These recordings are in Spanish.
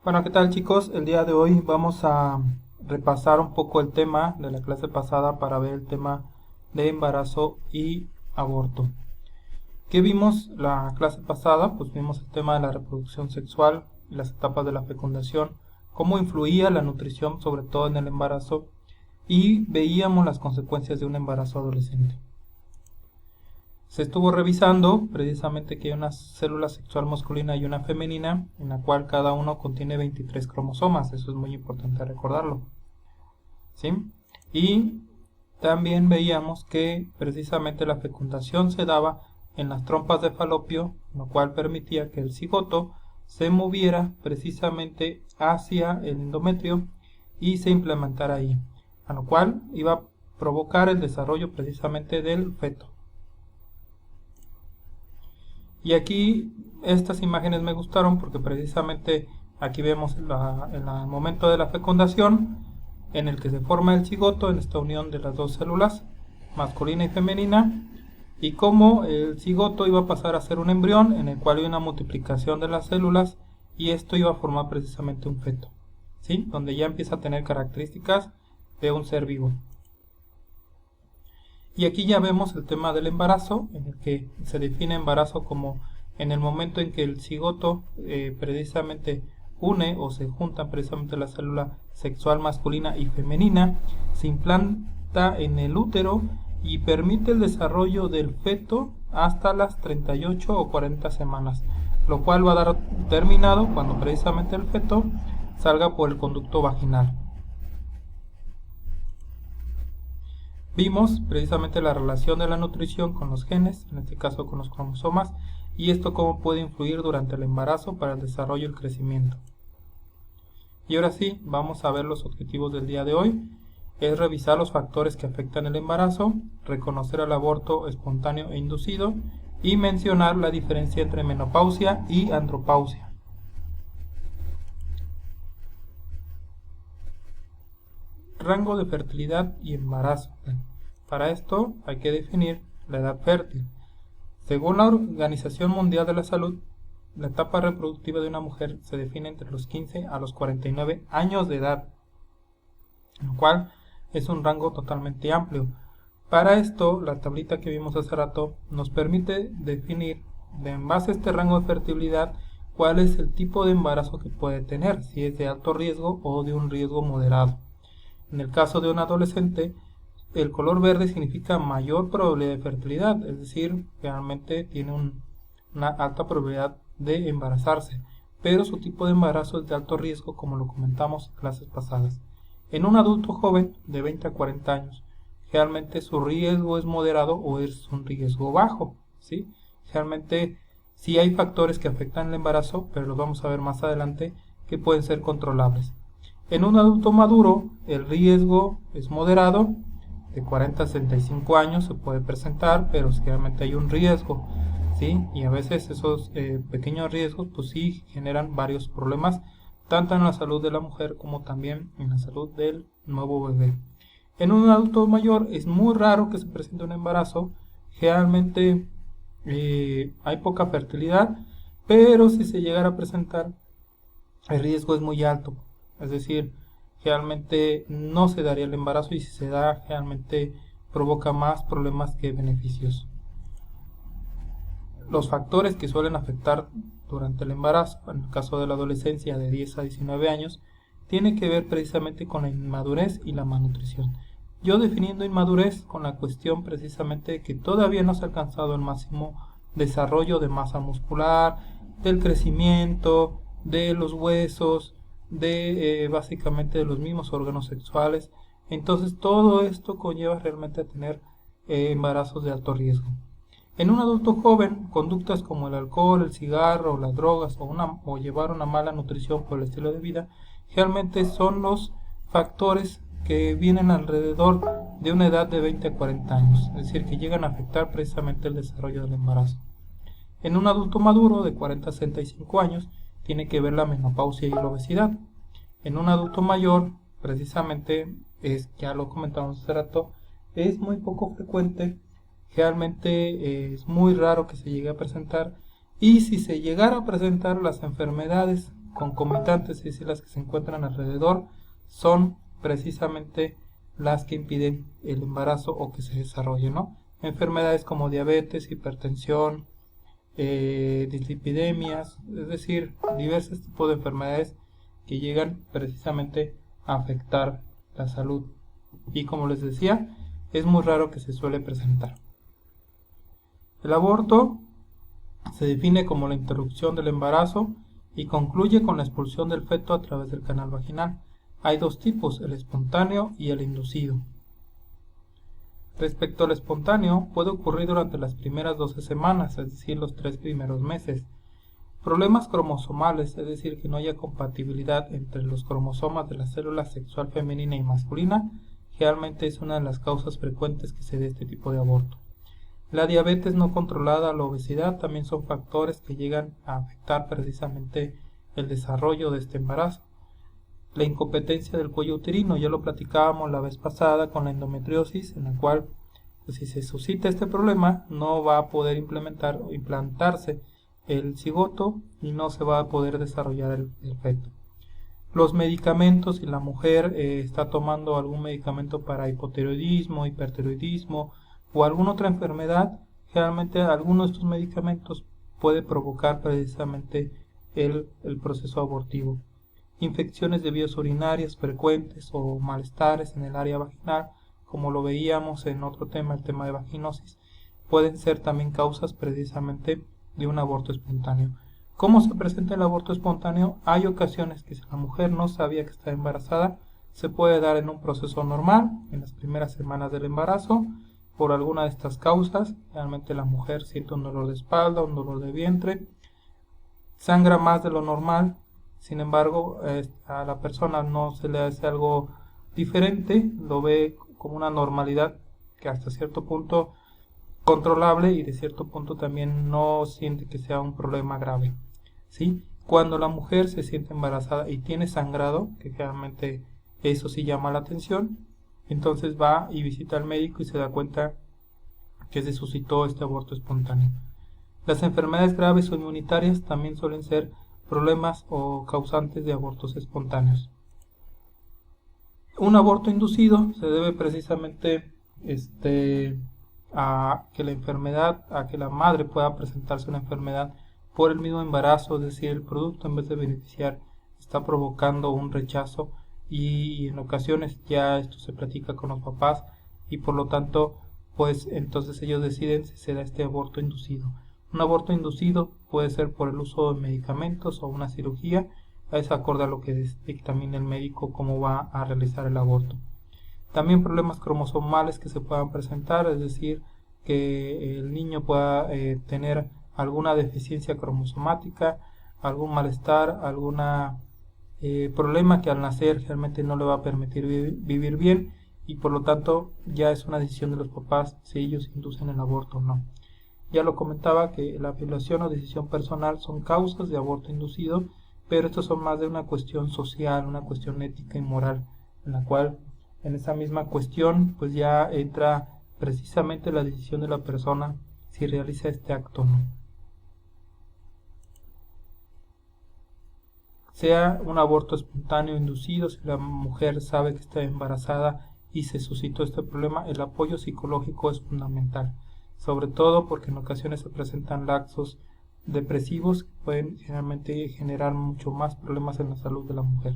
Bueno, ¿qué tal chicos? El día de hoy vamos a repasar un poco el tema de la clase pasada para ver el tema de embarazo y aborto. ¿Qué vimos la clase pasada? Pues vimos el tema de la reproducción sexual y las etapas de la fecundación, cómo influía la nutrición sobre todo en el embarazo y veíamos las consecuencias de un embarazo adolescente. Se estuvo revisando precisamente que hay una célula sexual masculina y una femenina, en la cual cada uno contiene 23 cromosomas. Eso es muy importante recordarlo, ¿sí? Y también veíamos que precisamente la fecundación se daba en las trompas de falopio, lo cual permitía que el cigoto se moviera precisamente hacia el endometrio y se implementara ahí, a lo cual iba a provocar el desarrollo precisamente del feto. Y aquí estas imágenes me gustaron porque precisamente aquí vemos el momento de la fecundación en el que se forma el cigoto en esta unión de las dos células, masculina y femenina, y cómo el cigoto iba a pasar a ser un embrión en el cual hay una multiplicación de las células y esto iba a formar precisamente un feto, ¿sí? Donde ya empieza a tener características de un ser vivo. Y aquí ya vemos el tema del embarazo, en el que se define embarazo como en el momento en que el cigoto precisamente une o se juntan precisamente la célula sexual masculina y femenina, se implanta en el útero y permite el desarrollo del feto hasta las 38 o 40 semanas, lo cual va a dar terminado cuando precisamente el feto salga por el conducto vaginal. Vimos precisamente la relación de la nutrición con los genes, en este caso con los cromosomas, y esto cómo puede influir durante el embarazo para el desarrollo y el crecimiento. Y ahora sí, vamos a ver los objetivos del día de hoy. Es revisar los factores que afectan el embarazo, reconocer el aborto espontáneo e inducido y mencionar la diferencia entre menopausia y andropausia. Rango de fertilidad y embarazo. Para esto hay que definir la edad fértil. Según la Organización Mundial de la Salud, la etapa reproductiva de una mujer se define entre los 15 a los 49 años de edad, lo cual es un rango totalmente amplio. Para esto, la tablita que vimos hace rato nos permite definir, en base a este rango de fertilidad, cuál es el tipo de embarazo que puede tener, si es de alto riesgo o de un riesgo moderado. En el caso de un adolescente, el color verde significa mayor probabilidad de fertilidad, es decir, realmente tiene una alta probabilidad de embarazarse, pero su tipo de embarazo es de alto riesgo, como lo comentamos en clases pasadas. En un adulto joven de 20 a 40 años, realmente su riesgo es moderado o es un riesgo bajo, ¿sí? Realmente sí hay factores que afectan el embarazo, pero los vamos a ver más adelante, que pueden ser controlables. En un adulto maduro, el riesgo es moderado, de 40 a 65 años se puede presentar, pero realmente hay un riesgo, ¿sí? Y a veces esos pequeños riesgos, pues sí, generan varios problemas, tanto en la salud de la mujer como también en la salud del nuevo bebé. En un adulto mayor es muy raro que se presente un embarazo, generalmente hay poca fertilidad, pero si se llegara a presentar, el riesgo es muy alto, es decir, realmente no se daría el embarazo y si se da, realmente provoca más problemas que beneficios. Los factores que suelen afectar durante el embarazo, en el caso de la adolescencia de 10 a 19 años, tiene que ver precisamente con la inmadurez y la malnutrición. Yo definiendo inmadurez con la cuestión precisamente de que todavía no se ha alcanzado el máximo desarrollo de masa muscular, del crecimiento, de los huesos, de básicamente de los mismos órganos sexuales. Entonces todo esto conlleva realmente a tener embarazos de alto riesgo. En un adulto joven, conductas como el alcohol, el cigarro, las drogas o llevar una mala nutrición por el estilo de vida, realmente son los factores que vienen alrededor de una edad de 20 a 40 años, es decir, que llegan a afectar precisamente el desarrollo del embarazo. En un adulto maduro de 40 a 65 años, tiene que ver la menopausia y la obesidad. En un adulto mayor, precisamente, ya lo comentamos hace rato, es muy poco frecuente, realmente es muy raro que se llegue a presentar, y si se llegara a presentar, las enfermedades concomitantes, es decir, las que se encuentran alrededor, son precisamente las que impiden el embarazo o que se desarrolle, ¿no? Enfermedades como diabetes, hipertensión, dislipidemias, es decir, diversos tipos de enfermedades que llegan precisamente a afectar la salud. Y como les decía, es muy raro que se suele presentar. El aborto se define como la interrupción del embarazo y concluye con la expulsión del feto a través del canal vaginal. Hay dos tipos, el espontáneo y el inducido. Respecto al espontáneo, puede ocurrir durante las primeras 12 semanas, es decir, los 3 primeros meses. Problemas cromosomales, es decir, que no haya compatibilidad entre los cromosomas de la célula sexual femenina y masculina, generalmente es una de las causas frecuentes que se dé este tipo de aborto. La diabetes no controlada, la obesidad también son factores que llegan a afectar precisamente el desarrollo de este embarazo. La incompetencia del cuello uterino, ya lo platicábamos la vez pasada con la endometriosis, en la cual pues, si se suscita este problema no va a poder implantarse el cigoto y no se va a poder desarrollar el feto. Los medicamentos, si la mujer está tomando algún medicamento para hipotiroidismo, hipertiroidismo o alguna otra enfermedad, generalmente alguno de estos medicamentos puede provocar precisamente el proceso abortivo. Infecciones de vías urinarias frecuentes o malestares en el área vaginal, como lo veíamos en otro tema, el tema de vaginosis, pueden ser también causas precisamente de un aborto espontáneo. ¿Cómo se presenta el aborto espontáneo? Hay ocasiones que si la mujer no sabía que está embarazada, se puede dar en un proceso normal, en las primeras semanas del embarazo, por alguna de estas causas. Realmente la mujer siente un dolor de espalda, un dolor de vientre, sangra más de lo normal. Sin embargo, a la persona no se le hace algo diferente, lo ve como una normalidad que hasta cierto punto controlable y de cierto punto también no siente que sea un problema grave, ¿sí? Cuando la mujer se siente embarazada y tiene sangrado, que generalmente eso sí llama la atención, entonces va y visita al médico y se da cuenta que se suscitó este aborto espontáneo. Las enfermedades graves o inmunitarias también suelen ser problemas o causantes de abortos espontáneos. Un aborto inducido se debe precisamente a que la madre pueda presentarse una enfermedad por el mismo embarazo, es decir, el producto en vez de beneficiar está provocando un rechazo y en ocasiones ya esto se platica con los papás y por lo tanto pues entonces ellos deciden si se da este aborto inducido. Un aborto inducido puede ser por el uso de medicamentos o una cirugía, es acorde a lo que dictamina el médico cómo va a realizar el aborto. También problemas cromosomales que se puedan presentar, es decir, que el niño pueda tener alguna deficiencia cromosomática, algún malestar, algún problema que al nacer realmente no le va a permitir vivir bien y por lo tanto ya es una decisión de los papás si ellos inducen el aborto o no. Ya lo comentaba que la violación o decisión personal son causas de aborto inducido, pero estos son más de una cuestión social, una cuestión ética y moral, en la cual en esa misma cuestión pues ya entra precisamente la decisión de la persona si realiza este acto o no. Sea un aborto espontáneo o inducido, si la mujer sabe que está embarazada y se suscitó este problema, el apoyo psicológico es fundamental, sobre todo porque en ocasiones se presentan lapsos depresivos que pueden generalmente generar mucho más problemas en la salud de la mujer.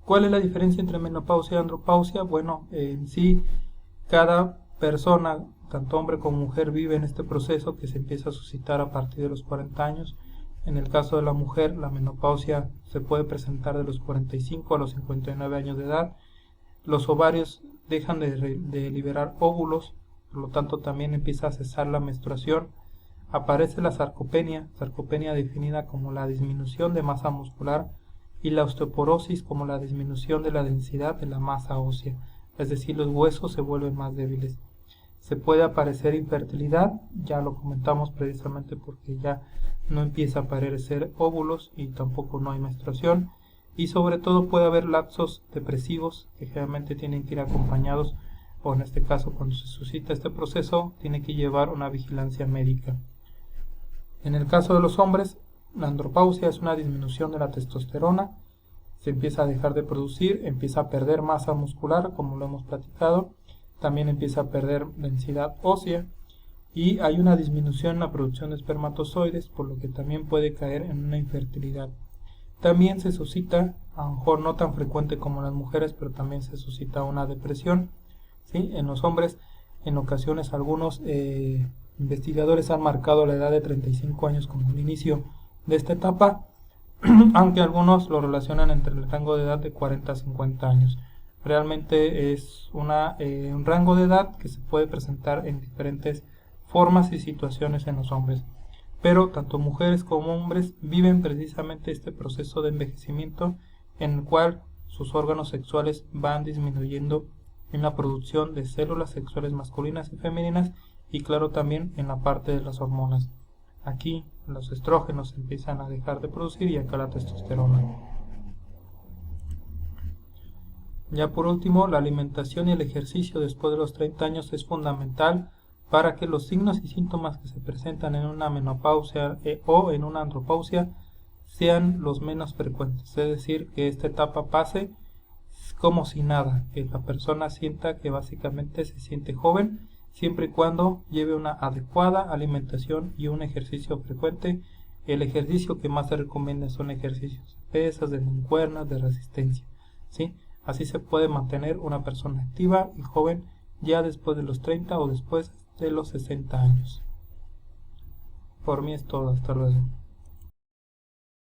¿Cuál es la diferencia entre menopausia y andropausia? Bueno, en sí, cada persona, tanto hombre como mujer, vive en este proceso que se empieza a suscitar a partir de los 40 años. En el caso de la mujer, la menopausia se puede presentar de los 45 a los 59 años de edad. Los ovarios dejan de liberar óvulos, por lo tanto también empieza a cesar la menstruación. Aparece la sarcopenia definida como la disminución de masa muscular, y la osteoporosis como la disminución de la densidad de la masa ósea, es decir, los huesos se vuelven más débiles. Se puede aparecer infertilidad, ya lo comentamos precisamente porque ya no empieza a aparecer óvulos y tampoco no hay menstruación, y sobre todo puede haber lapsos depresivos que generalmente tienen que ir acompañados, o en este caso cuando se suscita este proceso tiene que llevar una vigilancia médica. En el caso de los hombres, La andropausia es una disminución de la testosterona, se empieza a dejar de producir, empieza a perder masa muscular, como lo hemos platicado, también empieza a perder densidad ósea y hay una disminución en la producción de espermatozoides, por lo que también puede caer en una infertilidad. También se suscita, a lo mejor no tan frecuente como en las mujeres, pero también se suscita una depresión, ¿sí? En los hombres, en ocasiones algunos investigadores han marcado la edad de 35 años como el inicio de esta etapa, aunque algunos lo relacionan entre el rango de edad de 40 a 50 años. Realmente es un rango de edad que se puede presentar en diferentes formas y situaciones en los hombres. Pero tanto mujeres como hombres viven precisamente este proceso de envejecimiento en el cual sus órganos sexuales van disminuyendo en la producción de células sexuales masculinas y femeninas y claro también en la parte de las hormonas. Aquí los estrógenos empiezan a dejar de producir y acá la testosterona. Ya por último, la alimentación y el ejercicio después de los 30 años es fundamental para que los signos y síntomas que se presentan en una menopausia o en una andropausia sean los menos frecuentes. Es decir, que esta etapa pase como si nada, que la persona sienta que básicamente se siente joven, siempre y cuando lleve una adecuada alimentación y un ejercicio frecuente. El ejercicio que más se recomienda son ejercicios de pesas, de mancuernas, de resistencia, ¿sí? Así se puede mantener una persona activa y joven ya después de los 30 o después de los 60 años. Por mí es todo, hasta luego.